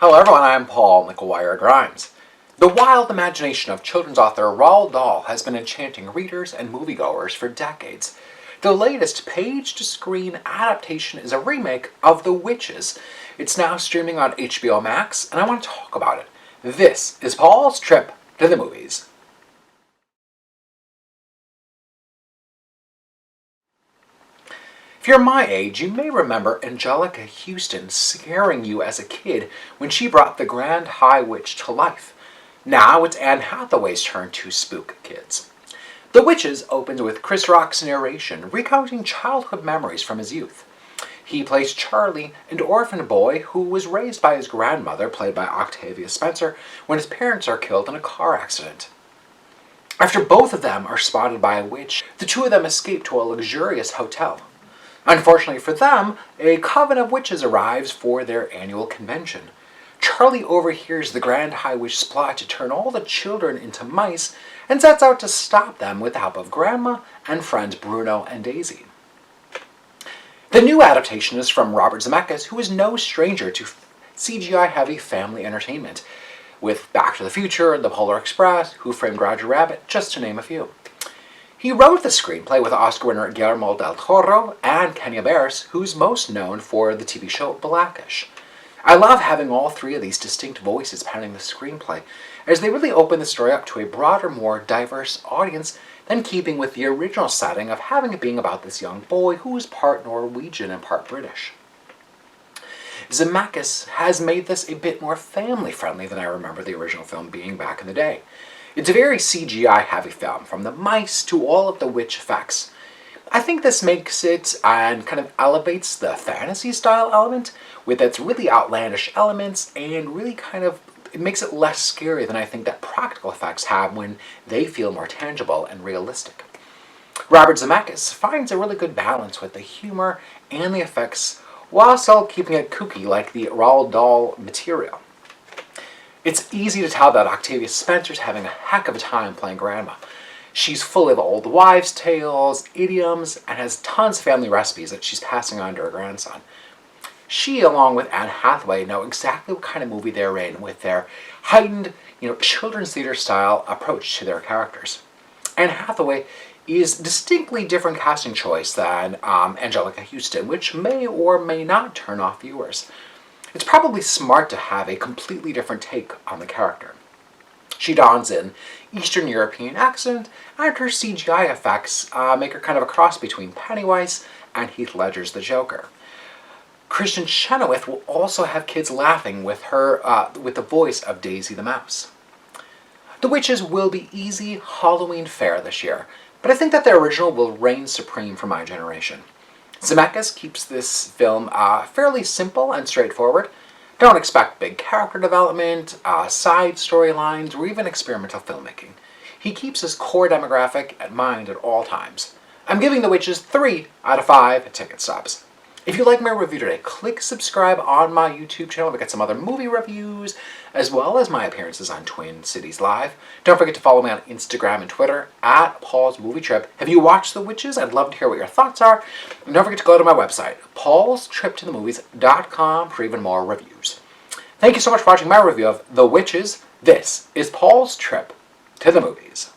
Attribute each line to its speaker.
Speaker 1: Hello everyone, I'm Paul McGuire Grimes. The wild imagination of children's author Roald Dahl has been enchanting readers and moviegoers for decades. The latest page-to-screen adaptation is a remake of The Witches. It's now streaming on HBO Max, and I want to talk about it. This is Paul's trip to the movies. If you're my age, you may remember Angelica Houston scaring you as a kid when she brought the Grand High Witch to life. Now it's Anne Hathaway's turn to spook kids. The Witches opens with Chris Rock's narration, recounting childhood memories from his youth. He plays Charlie, an orphan boy who was raised by his grandmother, played by Octavia Spencer, when his parents are killed in a car accident. After both of them are spotted by a witch, the two of them escape to a luxurious hotel. Unfortunately for them, a coven of witches arrives for their annual convention. Charlie overhears the Grand High Witch's plot to turn all the children into mice and sets out to stop them with the help of Grandma and friends Bruno and Daisy. The new adaptation is from Robert Zemeckis, who is no stranger to CGI-heavy family entertainment, with Back to the Future, The Polar Express, Who Framed Roger Rabbit, just to name a few. He wrote the screenplay with Oscar winner Guillermo del Toro and Kenya Barris, who's most known for the TV show Blackish. I love having all three of these distinct voices penning the screenplay, as they really open the story up to a broader, more diverse audience than keeping with the original setting of having it being about this young boy who is part Norwegian and part British. Zemeckis has made this a bit more family-friendly than I remember the original film being back in the day. It's a very CGI-heavy film, from the mice to all of the witch effects. I think this makes it and kind of elevates the fantasy-style element with its really outlandish elements, and really it makes it less scary than I think that practical effects have when they feel more tangible and realistic. Robert Zemeckis finds a really good balance with the humor and the effects, while still keeping it kooky like the Roald Dahl material. It's easy to tell that Octavia Spencer's having a heck of a time playing Grandma. She's full of old wives' tales, idioms, and has tons of family recipes that she's passing on to her grandson. She, along with Anne Hathaway, know exactly what kind of movie they're in with their heightened, children's theater-style approach to their characters. Anne Hathaway is distinctly different casting choice than Angelica Houston, which may or may not turn off viewers. It's probably smart to have a completely different take on the character. She dons an Eastern European accent, and her CGI effects make her kind of a cross between Pennywise and Heath Ledger's The Joker. Kristen Chenoweth will also have kids laughing with her with the voice of Daisy the Mouse. The Witches will be easy Halloween fare this year, but I think that the original will reign supreme for my generation. Zemeckis keeps this film fairly simple and straightforward. Don't expect big character development, side storylines, or even experimental filmmaking. He keeps his core demographic in mind at all times. I'm giving The Witches 3 out of 5 ticket stubs. If you like my review today, click subscribe on my YouTube channel to get some other movie reviews, as well as my appearances on Twin Cities Live. Don't forget to follow me on Instagram and Twitter, at Paul's Movie Trip. Have you watched The Witches? I'd love to hear what your thoughts are. And don't forget to go to my website, paulstriptothemovies.com, for even more reviews. Thank you so much for watching my review of The Witches. This is Paul's Trip to the Movies.